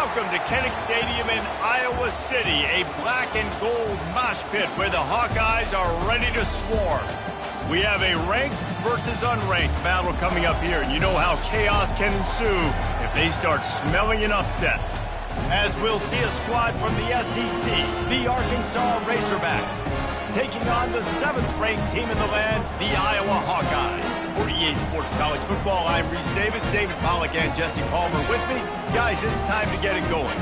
Welcome to Kinnick Stadium in Iowa City, a black and gold mosh pit where the Hawkeyes are ready to swarm. We have a ranked versus unranked battle coming up here, and you know how chaos can ensue if they start smelling an upset. As we'll see a squad from the SEC, the Arkansas Razorbacks, taking on the 7th-ranked team in the land, the Iowa Hawkeyes. For EA Sports College Football, I'm Reese Davis, David Pollack, and Jesse Palmer with me. Guys, it's time to get it going.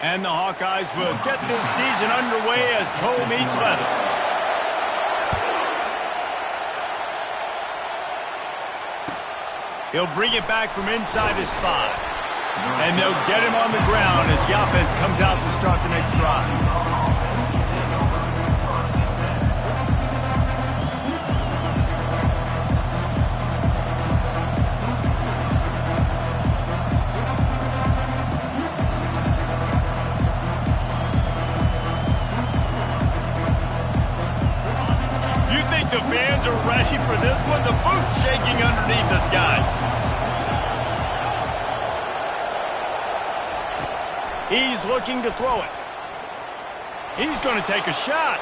And the Hawkeyes will get this season underway as toe meets leather. He'll bring it back from inside his 5. And they'll get him on the ground as the offense comes out to start the next drive. The fans are ready for this one. The booth's shaking underneath us, guys. He's looking to throw it. He's going to take a shot.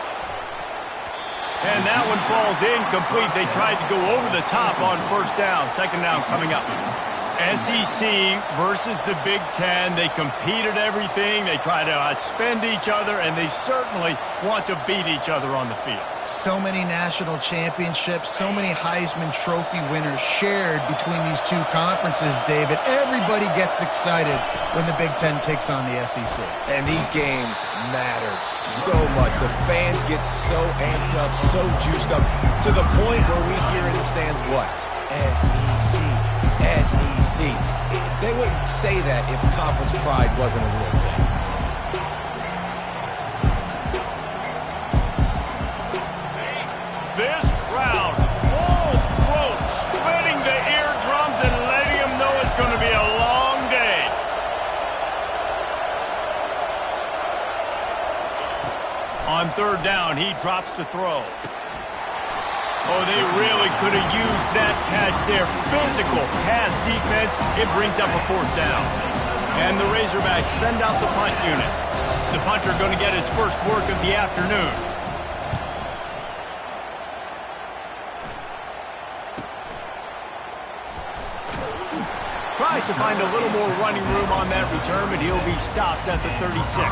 And that one falls incomplete. They tried to go over the top on first down. Second down coming up. SEC versus the Big Ten. They compete at everything. They try to outspend each other, and they certainly want to beat each other on the field. So many national championships, so many Heisman Trophy winners shared between these two conferences, David. Everybody gets excited when the Big Ten takes on the SEC. And these games matter so much. The fans get so amped up, so juiced up, to the point where we hear in the stands what? SEC. SEC. They wouldn't say that if conference pride wasn't a real thing. This crowd, full throat, splitting the eardrums and letting them know it's going to be a long day. On third down, he drops to throw. Oh, they really could have used that catch there. Physical pass defense. It brings up a fourth down. And the Razorbacks send out the punt unit. The punter going to get his first work of the afternoon. Tries to find a little more running room on that return, but he'll be stopped at the 36.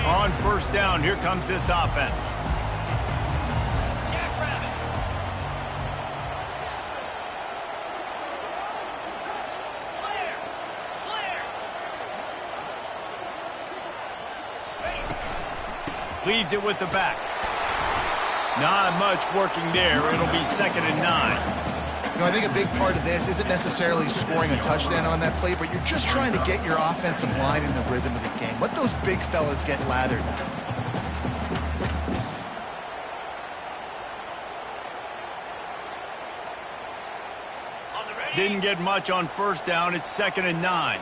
On first down, here comes this offense. Leaves it with the back. Not much working there. It'll be 2nd and 9. You know, I think a big part of this isn't necessarily scoring a touchdown on that play, but you're just trying to get your offensive line in the rhythm of the game. Let those big fellas get lathered up. Didn't get much on first down. It's 2nd and 9.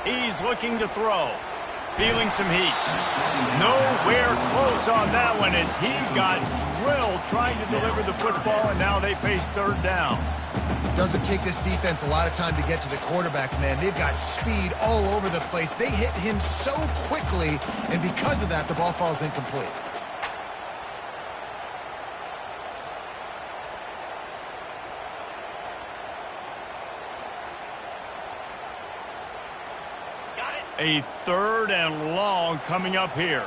He's looking to throw. Feeling some heat. Nowhere close on that one as he got drilled trying to deliver the football, and now they face third down. It doesn't take this defense a lot of time to get to the quarterback, man. They've got speed all over the place. They hit him so quickly, and because of that, the ball falls incomplete. A 3rd and long coming up here.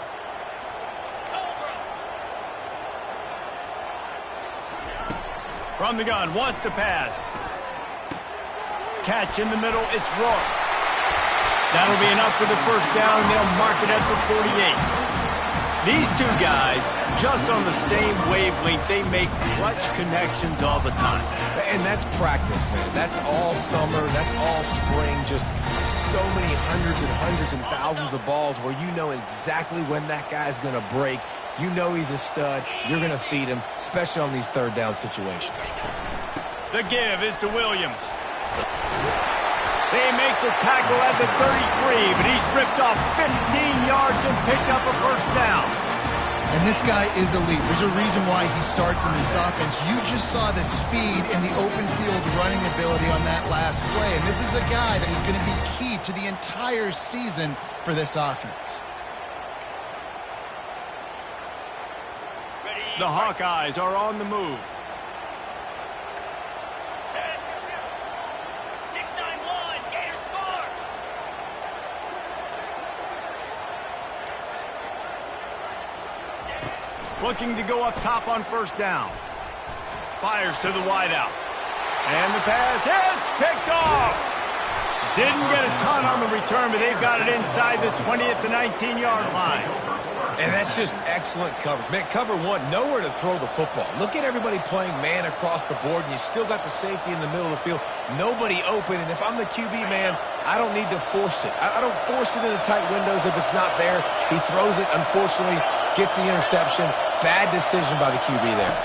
From the gun, wants to pass. Catch in the middle, it's Rourke. That'll be enough for the first down, and they'll mark it at the 48. These two guys, just on the same wavelength, they make clutch connections all the time. And that's practice, man. That's all summer. That's all spring. Just so many hundreds and thousands of balls where you know exactly when that guy's going to break. You know he's a stud. You're going to feed him, especially on these 3rd down situations. The give is to Williams. They make the tackle at the 33, but he's ripped off 15 yards and picked up a first down. And this guy is elite. There's a reason why he starts in this offense. You just saw the speed and the open field running ability on that last play. And this is a guy that is going to be key to the entire season for this offense. The Hawkeyes are on the move. Looking to go up top on first down. Fires to the wideout. And the pass hits, picked off. Didn't get a ton on the return, but they've got it inside the 20 at the 19-yard line. And that's just excellent coverage. Man, cover one, nowhere to throw the football. Look at everybody playing man across the board, and you still got the safety in the middle of the field. Nobody open, and if I'm the QB, man, I don't need to force it. I don't force it into tight windows if it's not there. He throws it, unfortunately, gets the interception. Bad decision by the QB there.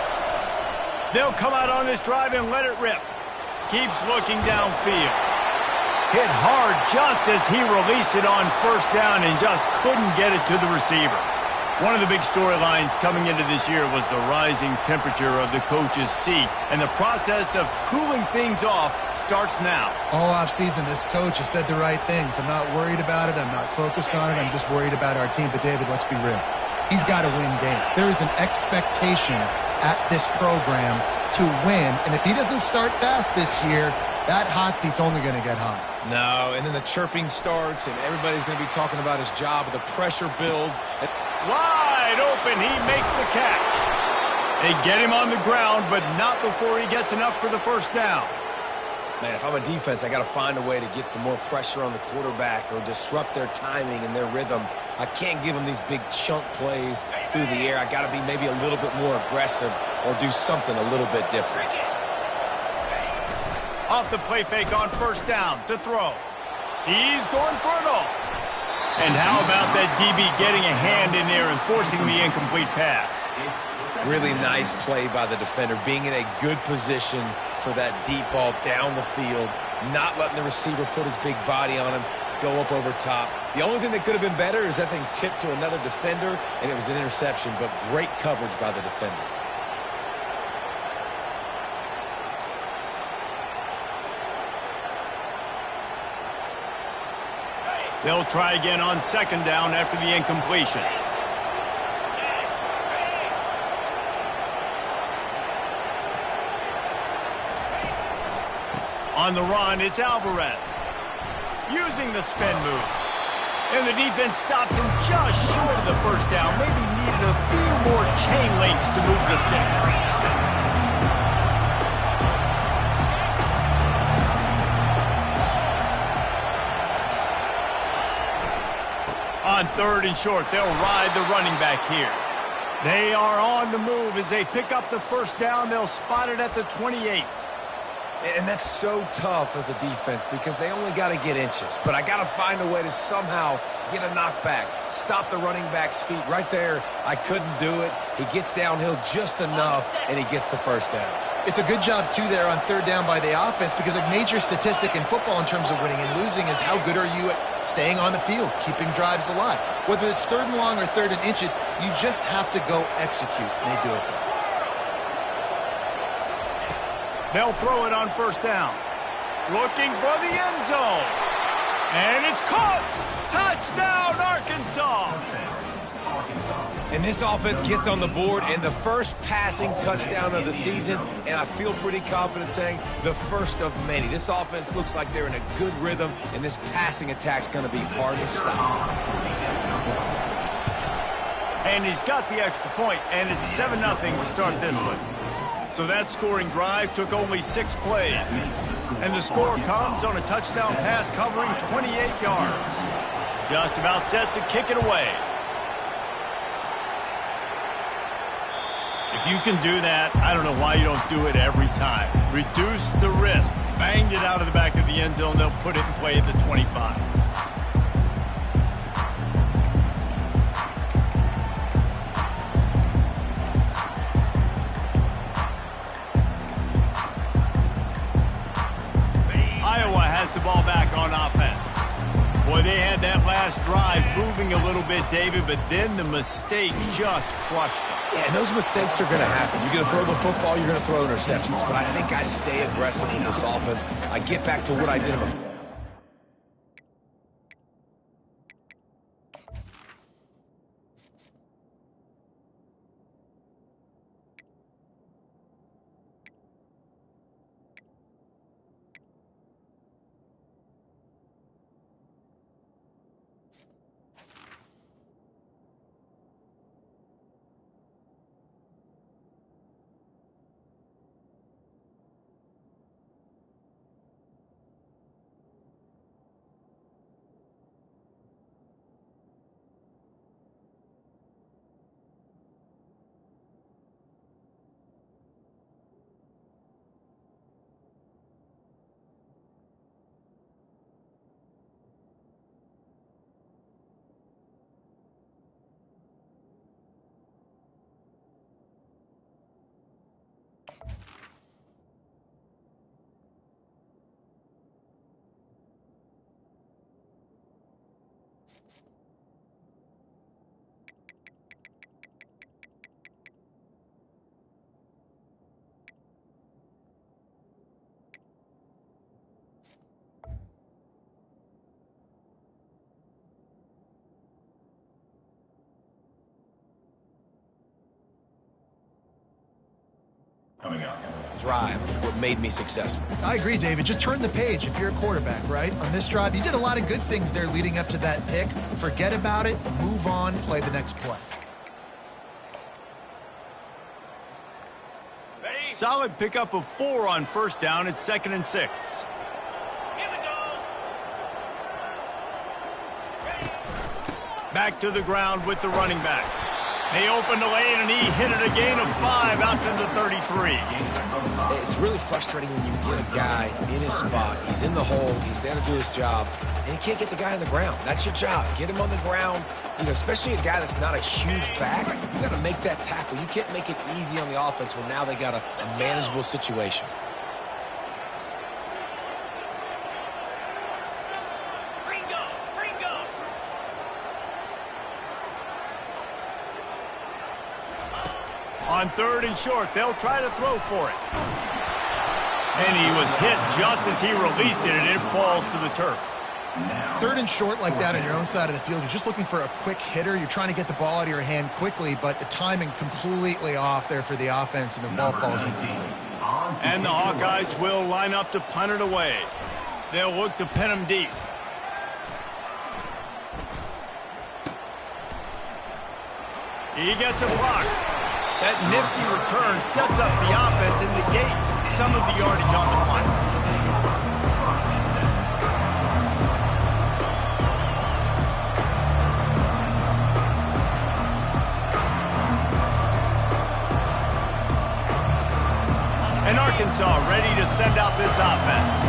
They'll come out on this drive and let it rip. Keeps looking downfield. Hit hard just as he released it on first down and just couldn't get it to the receiver. One of the big storylines coming into this year was the rising temperature of the coach's seat, and the process of cooling things off starts now. All offseason, this coach has said the right things. I'm not worried about it. I'm not focused on it. I'm just worried about our team. But, David, let's be real. He's got to win games. There is an expectation at this program to win, and if he doesn't start fast this year, that hot seat's only going to get hot. No, and then the chirping starts, and everybody's going to be talking about his job. The pressure builds. Wide open, he makes the catch. They get him on the ground, but not before he gets enough for the first down. Man, if I'm a defense, I got to find a way to get some more pressure on the quarterback or disrupt their timing and their rhythm. I can't give them these big chunk plays through the air. I got to be maybe a little bit more aggressive or do something a little bit different. Off the play fake on first down to throw. He's going for it all. And how about that DB getting a hand in there and forcing the incomplete pass? Really nice play by the defender, being in a good position for that deep ball down the field, not letting the receiver put his big body on him, go up over top. The only thing that could have been better is that thing tipped to another defender, and it was an interception, but great coverage by the defender. They'll try again on second down after the incompletion. On the run, it's Alvarez. Using the spin move. And the defense stops him just short of the first down. Maybe needed a few more chain links to move the sticks. On third and short, they'll ride the running back here. They are on the move as they pick up the first down. They'll spot it at the 28. And that's so tough as a defense because they only got to get inches. But I got to find a way to somehow get a knockback, stop the running back's feet. Right there, I couldn't do it. He gets downhill just enough, and he gets the first down. It's a good job, too, there on third down by the offense because a major statistic in football in terms of winning and losing is how good are you at staying on the field, keeping drives alive. Whether it's third and long or third and inches, you just have to go execute, and they do it. They'll throw it on first down. Looking for the end zone. And it's caught. Touchdown, Arkansas. And this offense gets on the board, and the first passing touchdown of the season, and I feel pretty confident saying the first of many. This offense looks like they're in a good rhythm, and this passing attack's going to be hard to stop. And he's got the extra point, and it's 7-0 to start this one. So that scoring drive took only 6 plays. And the score comes on a touchdown pass covering 28 yards. Just about set to kick it away. If you can do that, I don't know why you don't do it every time. Reduce the risk. Banged it out of the back of the end zone. They'll put it in play at the 25. Iowa has the ball back on offense. Boy, they had that last drive moving a little bit, David, but then the mistake just crushed them. Yeah, and those mistakes are going to happen. You're going to throw the football, you're going to throw interceptions. But I think I stay aggressive with this offense. I get back to what I did in the... Coming up. drive, what made me successful. I agree, David. Just turn the page if you're a quarterback, right? On this drive, you did a lot of good things there leading up to that pick. Forget about it, move on, play the next play. Solid pickup of 4 on first down. It's 2nd and 6. Back to the ground with the running back. They opened the lane, and he hit it a gain of 5 out to the 33. It's really frustrating when you get a guy in his spot. He's in the hole. He's there to do his job, and he can't get the guy on the ground. That's your job. Get him on the ground. You know, especially a guy that's not a huge back. You got to make that tackle. You can't make it easy on the offense when now they got a manageable situation. On 3rd and short, they'll try to throw for it. And he was hit just as he released it, and it falls to the turf. 3rd and short like that on your own side of the field, you're just looking for a quick hitter. You're trying to get the ball out of your hand quickly, but the timing completely off there for the offense, and the ball falls incomplete. And the Hawkeyes will line up to punt it away. They'll look to pin him deep. He gets a block. That nifty return sets up the offense and negates some of the yardage on the punt. And Arkansas ready to send out this offense.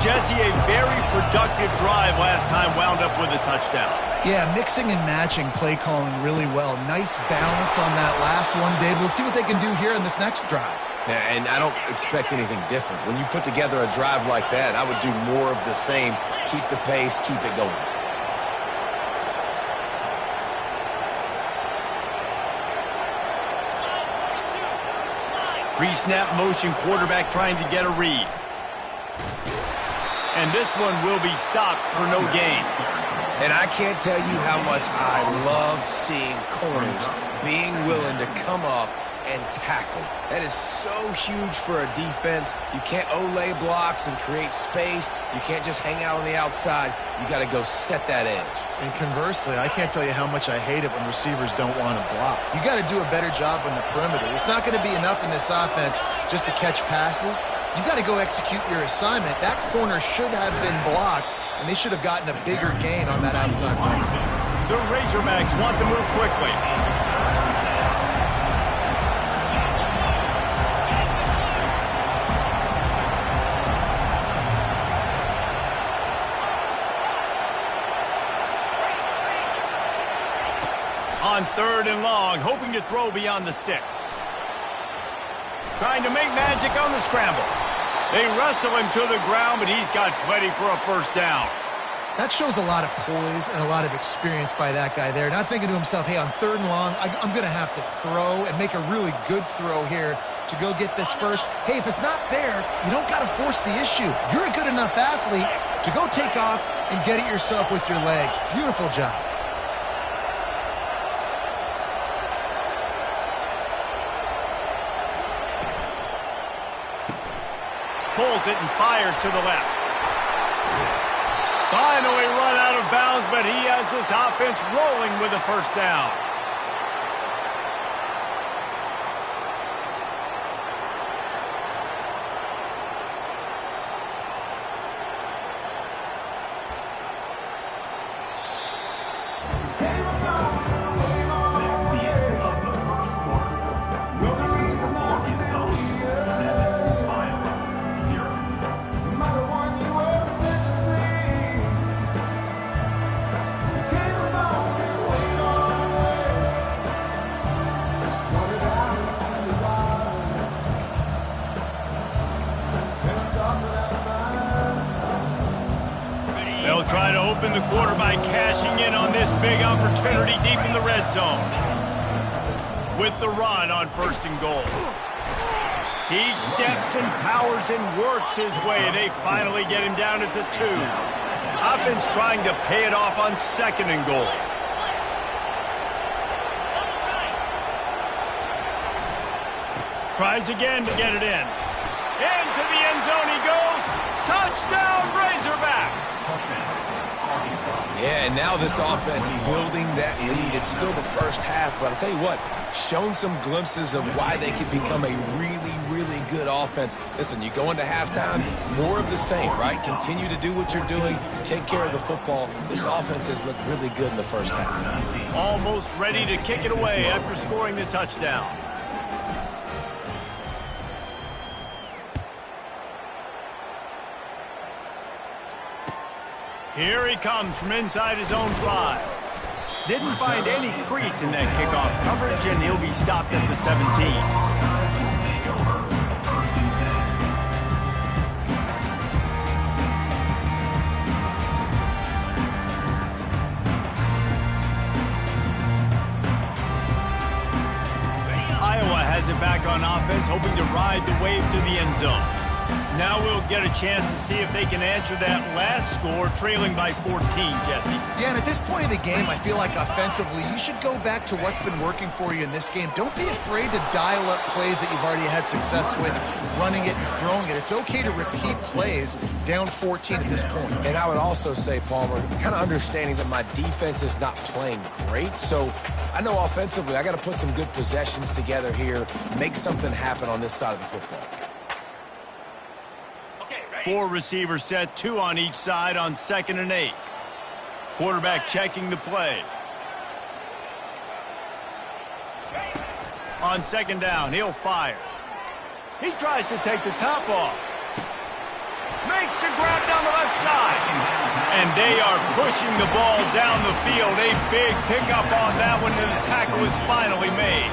Jesse, a very productive drive last time, wound up with a touchdown. Yeah, mixing and matching play calling really well. Nice balance on that last one, Dave. Let's see what they can do here in this next drive. Yeah, and I don't expect anything different. When you put together a drive like that, I would do more of the same. Keep the pace, keep it going. Pre-snap motion, quarterback trying to get a read. And this one will be stopped for no gain. And I can't tell you how much I love seeing corners being willing to come up and tackle. That is so huge for a defense. You can't olay blocks and create space. You can't just hang out on the outside. You got to go set that edge. And conversely, I can't tell you how much I hate it when receivers don't want to block. You got to do a better job on the perimeter. It's not going to be enough in this offense just to catch passes. You got to go execute your assignment. That corner should have been blocked, and they should have gotten a bigger gain on that outside run. The Razorbacks want to move quickly. On 3rd and long, hoping to throw beyond the sticks. Trying to make magic on the scramble. They wrestle him to the ground, but he's got plenty for a first down. That shows a lot of poise and a lot of experience by that guy there. Not thinking to himself, hey, on 3rd and long, I'm going to have to throw and make a really good throw here to go get this first. Hey, if it's not there, you don't got to force the issue. You're a good enough athlete to go take off and get it yourself with your legs. Beautiful job. Pulls it and fires to the left. Finally run out of bounds, but he has this offense rolling with a first down. They'll try to open the quarter by cashing in on this big opportunity deep in the red zone. With the run on 1st and goal. He steps and powers and works his way. They finally get him down at the 2. Offense trying to pay it off on 2nd and goal. Tries again to get it in. Into the end zone he goes. Touchdown, Razorbacks! Yeah, and now this offense building that lead. It's still the first half, but I'll tell you what, shown some glimpses of why they could become a really, really good offense. Listen, you go into halftime, more of the same, right? Continue to do what you're doing, take care of the football. This offense has looked really good in the first half. Almost ready to kick it away after scoring the touchdown. Here he comes from inside his own 5. Didn't find any crease in that kickoff coverage, and he'll be stopped at the 17. Iowa has it back on offense, hoping to ride the wave to the end zone. Now we'll get a chance to see if they can answer that last score, trailing by 14, Jesse. Yeah, and at this point of the game, I feel like offensively, you should go back to what's been working for you in this game. Don't be afraid to dial up plays that you've already had success with, running it and throwing it. It's okay to repeat plays down 14 at this point. And I would also say, Palmer, kind of understanding that my defense is not playing great, so I know offensively I got to put some good possessions together here, make something happen on this side of the football. 4 receivers set, 2 on each side on 2nd and 8. Quarterback checking the play. On 2nd down, he'll fire. He tries to take the top off. Makes the grab down the left side. And they are pushing the ball down the field. A big pickup on that one, and the tackle is finally made.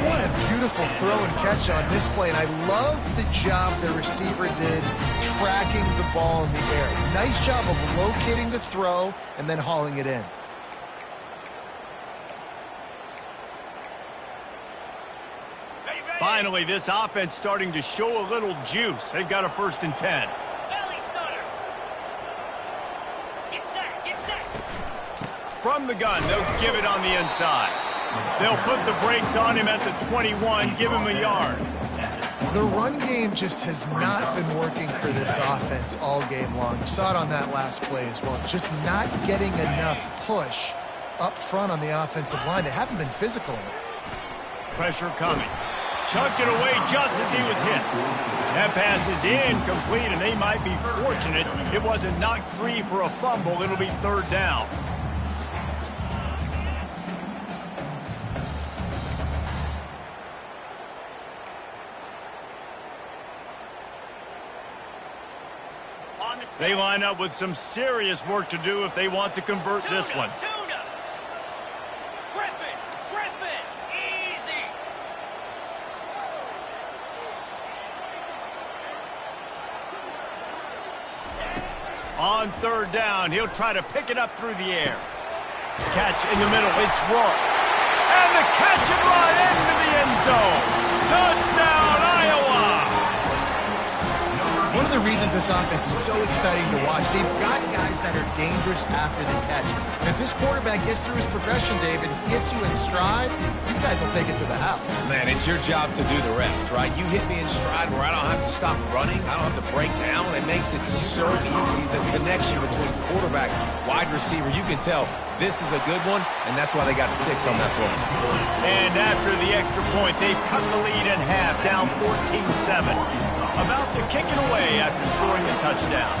What a beautiful throw and catch on this play, and I love the job the receiver did tracking the ball in the air. Nice job of locating the throw and then hauling it in. Finally, this offense starting to show a little juice. They've got a 1st and 10. from the gun. They'll give it on the inside. They'll put the brakes on him at the 21, give him a yard. The run game just has not been working for this offense all game long. You saw it on that last play as well. Just not getting enough push up front on the offensive line. They haven't been physical enough. Pressure coming. Chucked it away just as he was hit. That pass is incomplete, and they might be fortunate it wasn't knocked free for a fumble. It'll be 3rd down. They line up with some serious work to do if they want to convert this one. On 3rd down, he'll try to pick it up through the air. Catch in the middle, it's Rourke. And the catch and run into the end zone. Touchdown, Iowa! One of the reasons this offense is so exciting to watch, they've got guys that are dangerous after the catch. And if this quarterback gets through his progression, David, gets you in stride, these guys will take it to the house. Man, it's your job to do the rest, right? You hit me in stride where I don't have to stop running. I don't have to break down. It makes it so easy. The connection between quarterback, wide receiver, you can tell this is a good one, and that's why they got 6 on that play. And after the extra point, they've cut the lead in half, down 14-7. About to kick it away after scoring the touchdown.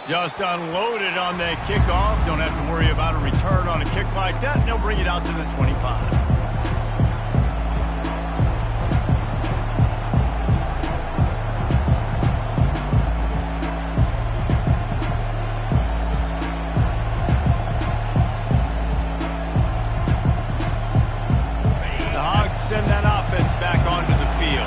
Just unloaded on that kickoff. Don't have to worry about a return on a kick like that. They'll bring it out to the 25. Send that offense back onto the field.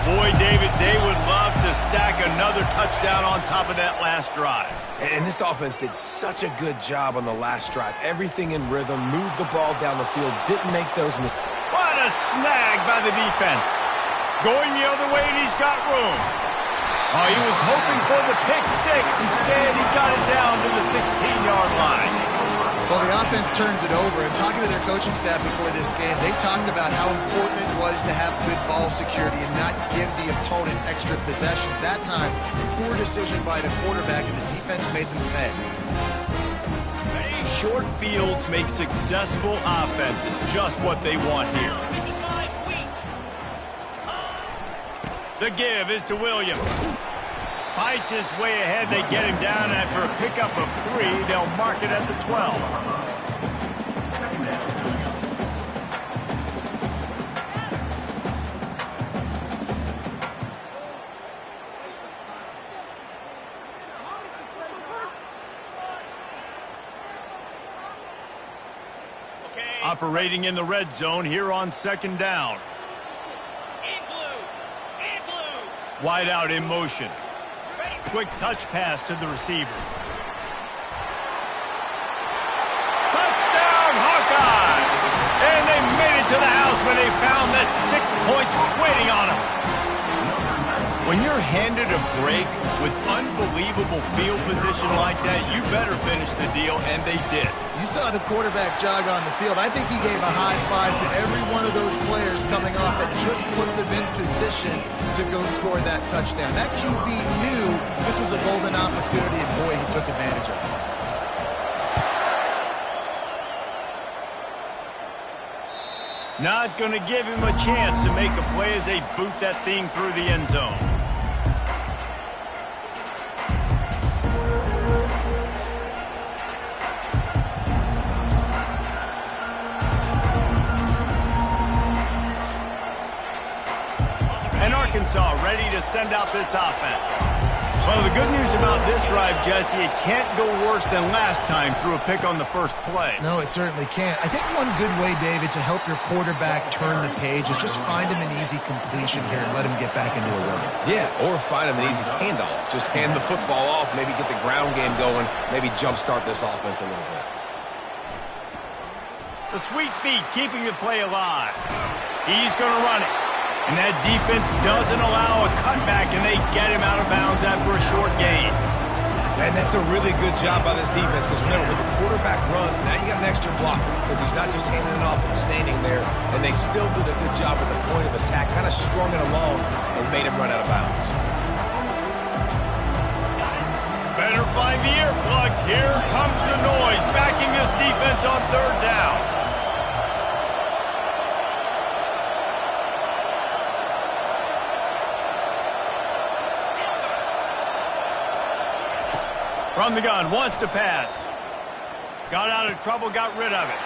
Boy, David, they would love to stack another touchdown on top of that last drive. And this offense did such a good job on the last drive. Everything in rhythm, moved the ball down the field, didn't make those mistakes. What a snag by the defense. Going the other way, and he's got room. Oh, he was hoping for the pick 6. Instead, he got it down to the 16-yard line. Well, the offense turns it over, and talking to their coaching staff before this game, they talked about how important it was to have good ball security and not give the opponent extra possessions. That time, poor decision by the quarterback, and the defense made them pay. Short fields make successful offenses just what they want here. The give is to Williams. Fights his way ahead. They get him down after a pickup of 3. They'll mark it at the 12. Operating in the red zone here on 2nd down. Wide out in motion. Quick touch pass to the receiver. Touchdown, Hawkeye! And they made it to the house when they found that 6 points waiting on them. When you're handed a break with unbelievable field position like that, you better finish the deal, and they did. You saw the quarterback jog on the field. I think he gave a high five to every one of those players coming off that just put them in position to go score that touchdown. That QB knew this was a golden opportunity, and boy, he took advantage of it. Not going to give him a chance to make a play as they boot that thing through the end zone. And Arkansas ready to send out this offense. Well, the good news about this drive, Jesse, it can't go worse than last time through a pick on the first play. No, it certainly can't. I think one good way, David, to help your quarterback turn the page is just find him an easy completion here and let him get back into a rhythm. Yeah, or find him an easy handoff. Just hand the football off, maybe get the ground game going, maybe jumpstart this offense a little bit. The sweet feet keeping the play alive. He's going to run it. And that defense doesn't allow a cutback, and they get him out of bounds after a short gain. And that's a really good job by this defense because, remember, when the quarterback runs, now you got an extra blocker because he's not just handing it off and standing there, and they still did a good job at the point of attack, kind of strung it along and made him run out of bounds. Better find the earplugs. Here comes the noise, backing this defense on third down. From the gun, wants to pass. Got out of trouble, got rid of it.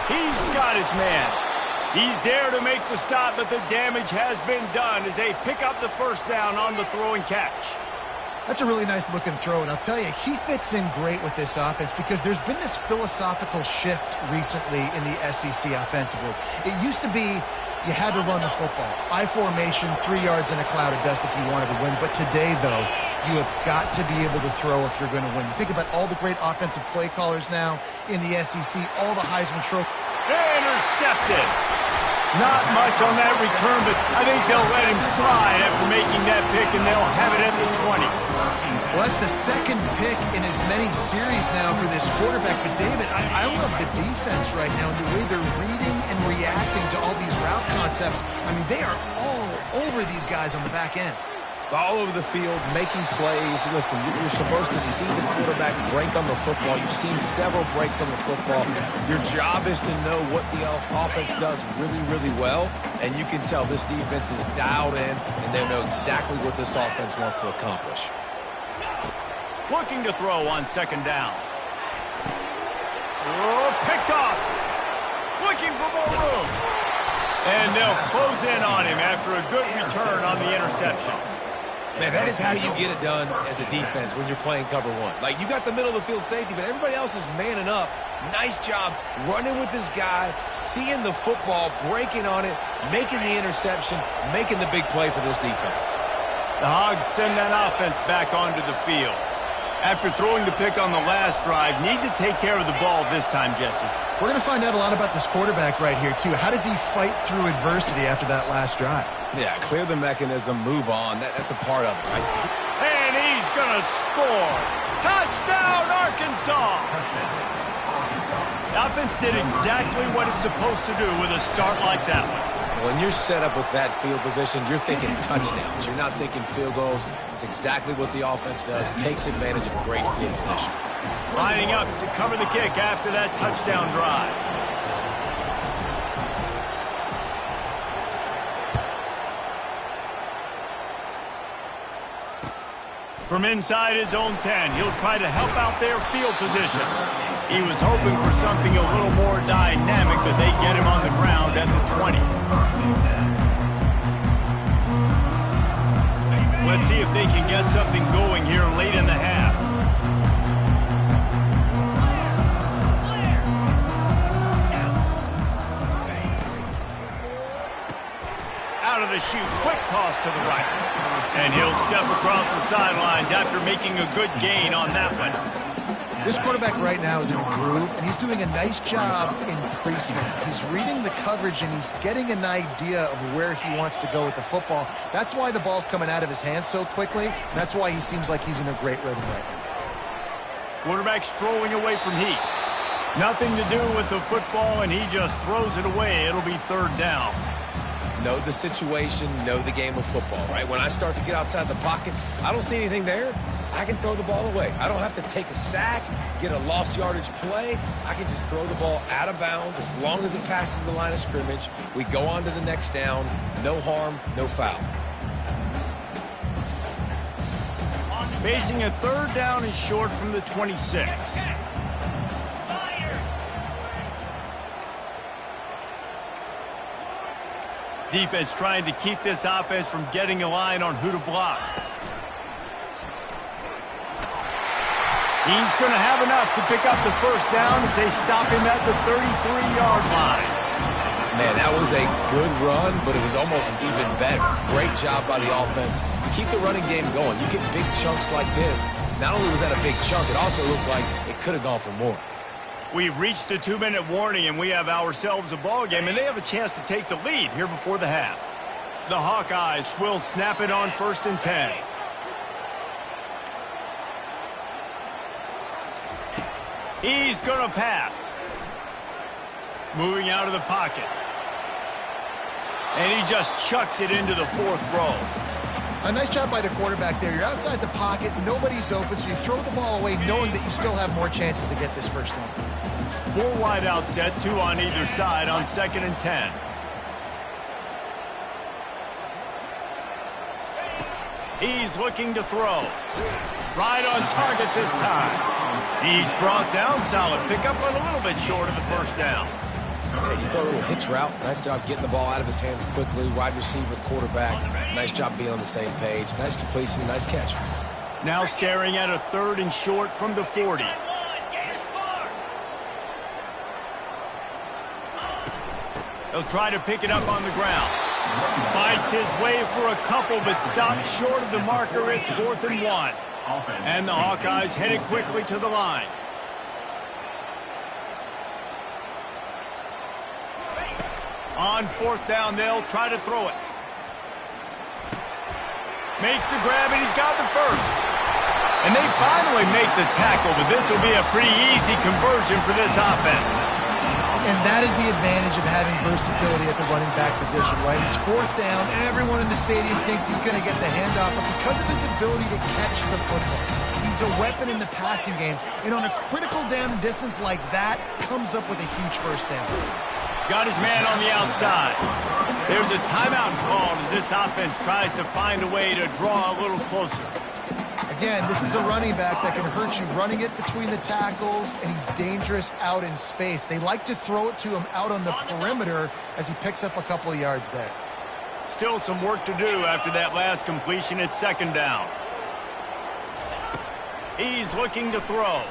He's got his man. He's there to make the stop, but the damage has been done as they pick up the first down on the throw and catch. That's a really nice looking throw, and I'll tell you, he fits in great with this offense because there's been this philosophical shift recently in the SEC offensively. It used to be you had to run the football. I formation, 3 yards in a cloud of dust if you wanted to win. But today, though, you have got to be able to throw if you're going to win. You think about all the great offensive play callers now in the SEC, all the Heisman Trophy. Intercepted. Not much on that return, but I think they'll let him slide after making that pick, and they'll have it at the 20. Well, that's the second pick in as many series now for this quarterback. But, David, I love the defense right now and the way they're reading and reacting to all these route concepts. I mean, they are all over these guys on the back end. All over the field, making plays. Listen, you're supposed to see the quarterback break on the football. You've seen several breaks on the football. Your job is to know what the offense does really, really well, and you can tell this defense is dialed in, and they know exactly what this offense wants to accomplish. Looking to throw on second down. Oh, picked off. Looking for more room. And they'll close in on him after a good return on the interception. Man, that is how you get it done as a defense when you're playing cover one. Like, you got the middle of the field safety, but everybody else is manning up. Nice job running with this guy, seeing the football, breaking on it, making the interception, making the big play for this defense. The Hogs send that offense back onto the field. After throwing the pick on the last drive, need to take care of the ball this time, Jesse. We're going to find out a lot about this quarterback right here, too. How does he fight through adversity after that last drive? Yeah, clear the mechanism, move on. That's a part of it, right? And he's going to score. Touchdown, Arkansas! The offense did exactly what it's supposed to do with a start like that one. When you're set up with that field position, you're thinking touchdowns. You're not thinking field goals. It's exactly what the offense does. Takes advantage of a great field position. Lining up to cover the kick after that touchdown drive. From inside his own 10, he'll try to help out their field position. He was hoping for something a little more dynamic, but they get him on the ground at the 20. Let's see if they can get something going here late in the half. Out of the chute, quick toss to the right. And he'll step across the sidelines after making a good gain on that one. This quarterback right now is in a groove, and he's doing a nice job in pre-snap. He's reading the coverage, and he's getting an idea of where he wants to go with the football. That's why the ball's coming out of his hands so quickly, and that's why he seems like he's in a great rhythm right now. Quarterback strolling away from heat. Nothing to do with the football, and he just throws it away. It'll be third down. Know the situation, know the game of football, right? When I start to get outside the pocket, I don't see anything there, I can throw the ball away. I don't have to take a sack, get a lost yardage play. I can just throw the ball out of bounds as long as it passes the line of scrimmage. We go on to the next down. No harm, no foul. Facing a third down is short from the 26. Defense trying to keep this offense from getting a line on who to block. He's going to have enough to pick up the first down as they stop him at the 33-yard line. Man, that was a good run, but it was almost even better. Great job by the offense. Keep the running game going. You get big chunks like this. Not only was that a big chunk, it also looked like it could have gone for more. We've reached the 2-minute warning, and we have ourselves a ball game, and they have a chance to take the lead here before the half. The Hawkeyes will snap it on 1st and 10. He's going to pass. Moving out of the pocket. And he just chucks it into the 4th row. A nice job by the quarterback there. You're outside the pocket, nobody's open, so you throw the ball away knowing that you still have more chances to get this first down. 4 wide out set, 2 on either side on 2nd and 10. He's looking to throw. Right on target this time. He's brought down. Solid pickup, but a little bit short of the first down. And he threw a little hitch route. Nice job getting the ball out of his hands quickly. Wide receiver, quarterback. Nice job being on the same page. Nice completion, nice catch. Now staring at a 3rd and short from the 40. He'll try to pick it up on the ground. Fights his way for a couple, but stops short of the marker. It's 4th and 1. And the Hawkeyes headed quickly to the line. On 4th down, they'll try to throw it. Makes the grab, and he's got the first. And they finally make the tackle, but this will be a pretty easy conversion for this offense. And that is the advantage of having versatility at the running back position, right? It's 4th down. Everyone in the stadium thinks he's going to get the handoff, but because of his ability to catch the football, he's a weapon in the passing game. And on a critical down distance like that, comes up with a huge first down. Got his man on the outside. There's a timeout called as this offense tries to find a way to draw a little closer. Again, this is a running back that can hurt you running it between the tackles, and he's dangerous out in space. They like to throw it to him out on the perimeter as he picks up a couple of yards there. Still some work to do after that last completion. It's 2nd down. He's looking to throw.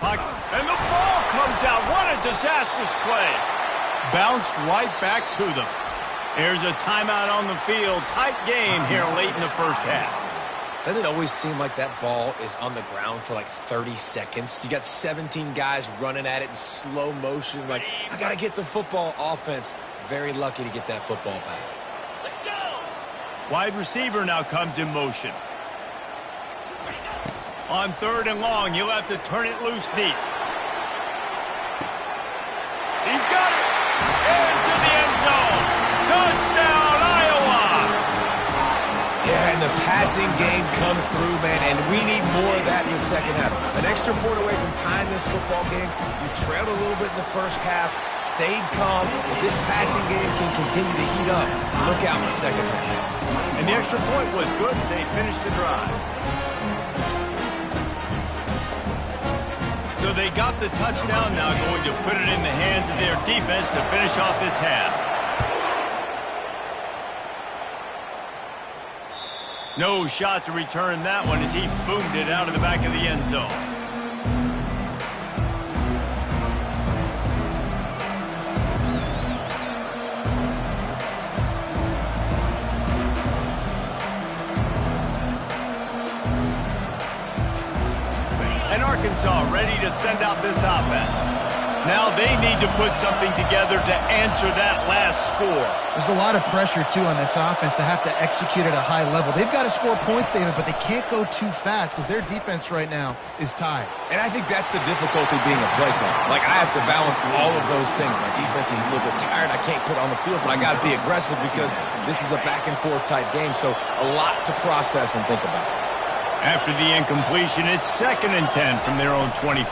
And the ball comes out. What a disastrous play. Bounced right back to them. There's a timeout on the field. Tight game here late in the first half. Doesn't it always seem like that ball is on the ground for like 30 seconds? You got 17 guys running at it in slow motion. Like, I got to get the football. Offense, very lucky to get that football back. Let's go. Wide receiver now comes in motion. On 3rd and long, he'll have to turn it loose deep. He's got it. Into the end zone. Touchdown, Iowa. Yeah, and the passing game comes through, man, and we need more of that in the second half. An extra point away from tying this football game. You trailed a little bit in the first half, stayed calm. If this passing game can continue to heat up, look out in the second half. And the extra point was good as they finished the drive. So they got the touchdown, now going to put it in the hands of their defense to finish off this half. No shot to return that one as he boomed it out of the back of the end zone. And Arkansas ready to send out this offense. Now they need to put something together to answer that last score. There's a lot of pressure, too, on this offense to have to execute at a high level. They've got to score points, David, but they can't go too fast because their defense right now is tired. And I think that's the difficulty being a play caller. Like, I have to balance all of those things. My defense is a little bit tired. I can't put it on the field, but I got to be aggressive because this is a back-and-forth type game, so a lot to process and think about. After the incompletion, it's 2nd and 10 from their own 25.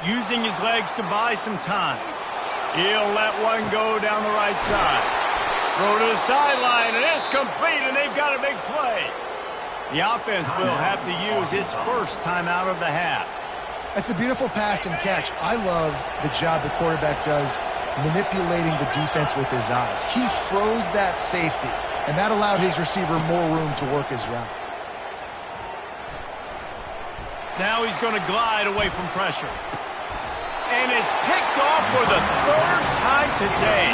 Using his legs to buy some time. He'll let one go down the right side. Throw to the sideline, and it's complete, and they've got a big play. The offense will have to use its first time out of the half. That's a beautiful pass and catch. I love the job the quarterback does manipulating the defense with his eyes. He froze that safety, and that allowed his receiver more room to work his route. Now he's going to glide away from pressure. And it's picked off for the 3rd time today.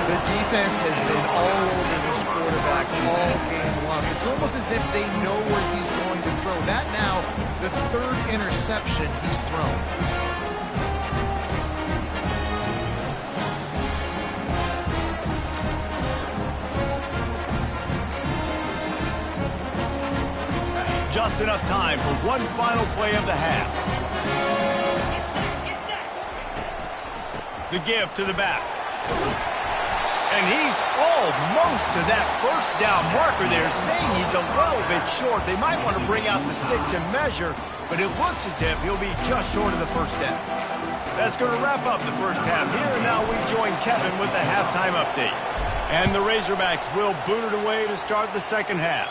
The defense has been all over this quarterback all game long. It's almost as if they know where he's going to throw. That now, the 3rd interception he's thrown. just enough time for one final play of the half. The give to the back. And he's almost to that first down marker there, saying he's a little bit short. They might want to bring out the sticks and measure, but it looks as if he'll be just short of the first down. That's going to wrap up the first half here, and now we join Kevin with the halftime update. And the Razorbacks will boot it away to start the second half.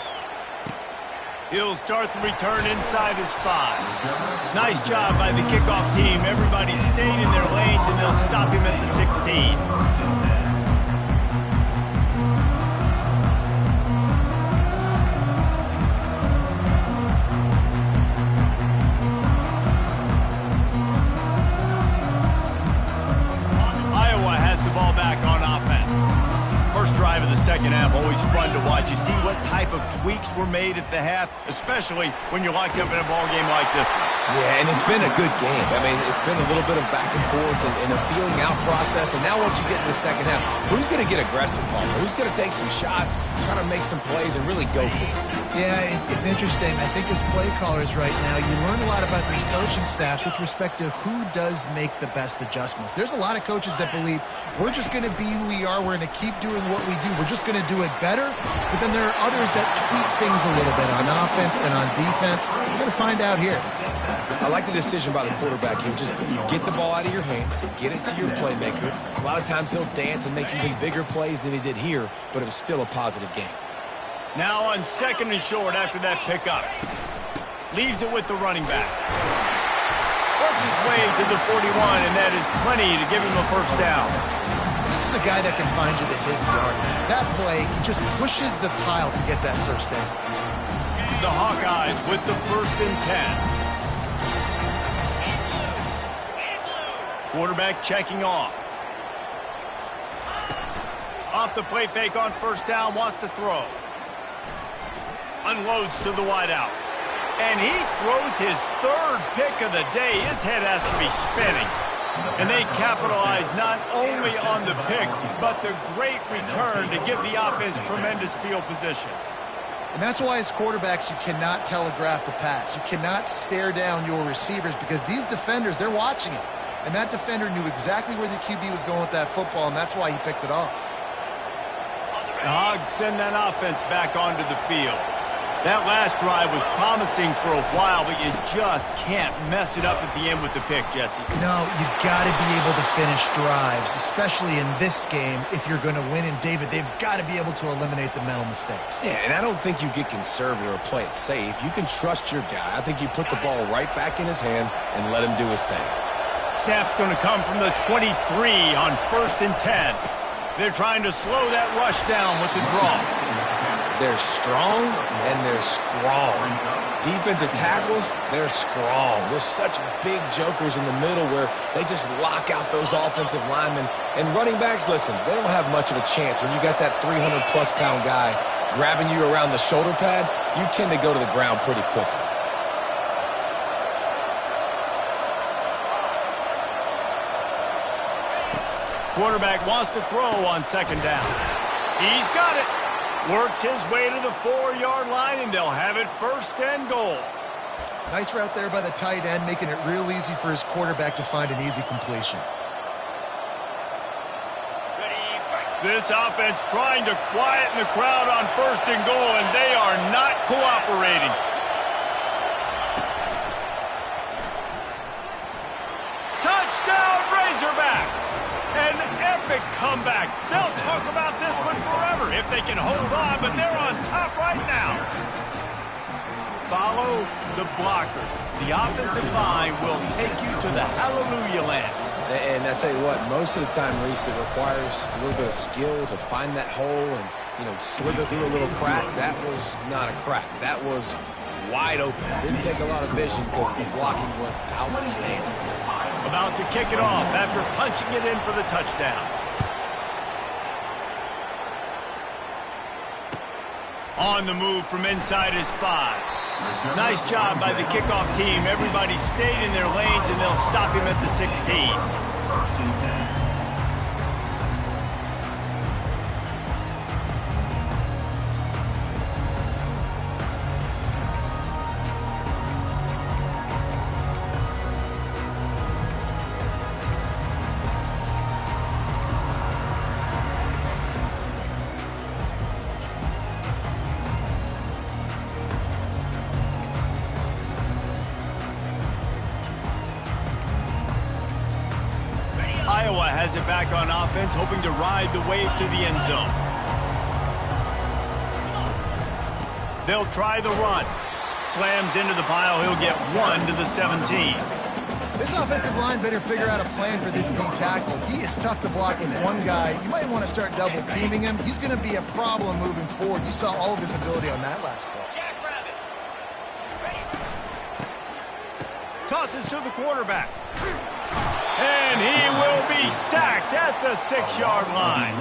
He'll start the return inside his 5. Nice job by the kickoff team. Everybody stayed in their lanes, and they'll stop him at the 16. Drive of the second half, always fun to watch. You see what type of tweaks were made at the half, especially when you're locked up in a ball game like this one. Yeah, and it's been a good game. I mean, it's been a little bit of back and forth and a feeling out process. And now once you get in the second half, who's going to get aggressive, Paul? Who's going to take some shots, try to make some plays, and really go for it? Yeah, it's interesting. I think as play callers right now, you learn a lot about these coaching staffs with respect to who does make the best adjustments. There's a lot of coaches that believe we're just going to be who we are. We're going to keep doing what we do. We're just going to do it better. But then there are others that tweak things a little bit on offense and on defense. We're going to find out here. I like the decision by the quarterback here. Just get the ball out of your hands, get it to your playmaker. A lot of times he'll dance and make even bigger plays than he did here, but it was still a positive game. Now on second and short after that pickup. Leaves it with the running back. Works his way to the 41, and that is plenty to give him a first down. This is a guy that can find you the hidden yardage. That play, he just pushes the pile to get that first down. The Hawkeyes with the 1st and 10. Quarterback checking off. Off the play fake on first down, wants to throw. Unloads to the wideout. And he throws his 3rd pick of the day. His head has to be spinning. And they capitalize not only on the pick, but the great return to give the offense tremendous field position. And that's why as quarterbacks, you cannot telegraph the pass. You cannot stare down your receivers because these defenders, they're watching it. And that defender knew exactly where the QB was going with that football, and that's why he picked it off. The Hogs send that offense back onto the field. That last drive was promising for a while, but you just can't mess it up at the end with the pick, Jesse. No, you got to be able to finish drives, especially in this game if you're going to win. And, David, they've got to be able to eliminate the mental mistakes. Yeah, and I don't think you get conservative or play it safe. You can trust your guy. I think you put the ball right back in his hands and let him do his thing. Snap's going to come from the 23 on 1st and 10. They're trying to slow that rush down with the draw. They're strong and they're strong. Defensive tackles, they're strong. There's such big jokers in the middle where they just lock out those offensive linemen. And running backs, listen, they don't have much of a chance. When you got that 300-plus pound guy grabbing you around the shoulder pad, you tend to go to the ground pretty quickly. Quarterback wants to throw on 2nd down. He's got it. Works his way to the 4-yard line, and they'll have it 1st and goal. Nice route there by the tight end, making it real easy for his quarterback to find an easy completion. This offense trying to quieten the crowd on 1st and goal, and they are not cooperating. Touchdown, Razorbacks! An epic comeback. They'll talk about this one forever if they can hold on, but they're on top right now. Follow the blockers. The offensive line will take you to the hallelujah land. And I tell you what, most of the time, Reese, it requires a little bit of skill to find that hole and, slither through a little crack. That was not a crack. That was wide open. Didn't take a lot of vision because the blocking was outstanding. About to kick it off after punching it in for the touchdown. On the move from inside his 5. Nice job by the kickoff team. Everybody stayed in their lanes, and they'll stop him at the 16. has it back on offense, hoping to ride the wave to the end zone. They'll try the run. Slams into the pile. He'll get 1 to the 17. This offensive line better figure out a plan for this D tackle. He is tough to block with one guy. You might want to start double teaming him. He's going to be a problem moving forward. You saw all of his ability on that last play. Tosses to the quarterback. And he will be sacked at the 6-yard line.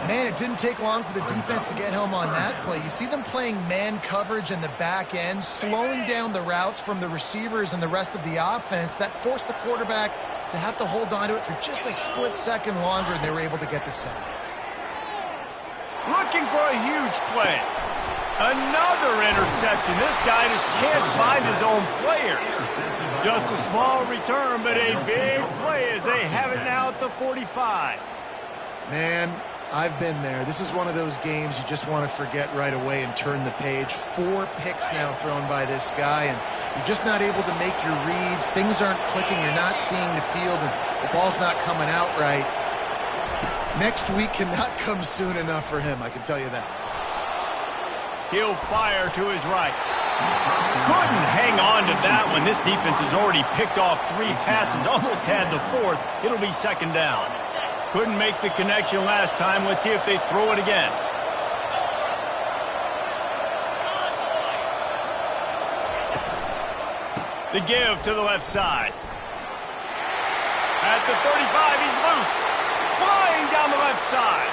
Man, it didn't take long for the defense to get home on that play. You see them playing man coverage in the back end, slowing down the routes from the receivers and the rest of the offense. That forced the quarterback to have to hold on to it for just a split second longer, and they were able to get the sack. Looking for a huge play. Another interception. This guy just can't find his own players. Just a small return, but a big play as they have it now at the 45. Man, I've been there. This is one of those games you just want to forget right away and turn the page. 4 picks now thrown by this guy, and you're just not able to make your reads. Things aren't clicking. You're not seeing the field, and the ball's not coming out right. Next week cannot come soon enough for him, I can tell you that. He'll fire to his right. Couldn't hang on to that one. This defense has already picked off 3 passes, almost had the 4th. It'll be 2nd down. Couldn't make the connection last time. Let's see if they throw it again. The give to the left side. At the 35, he's loose. Flying down the left side.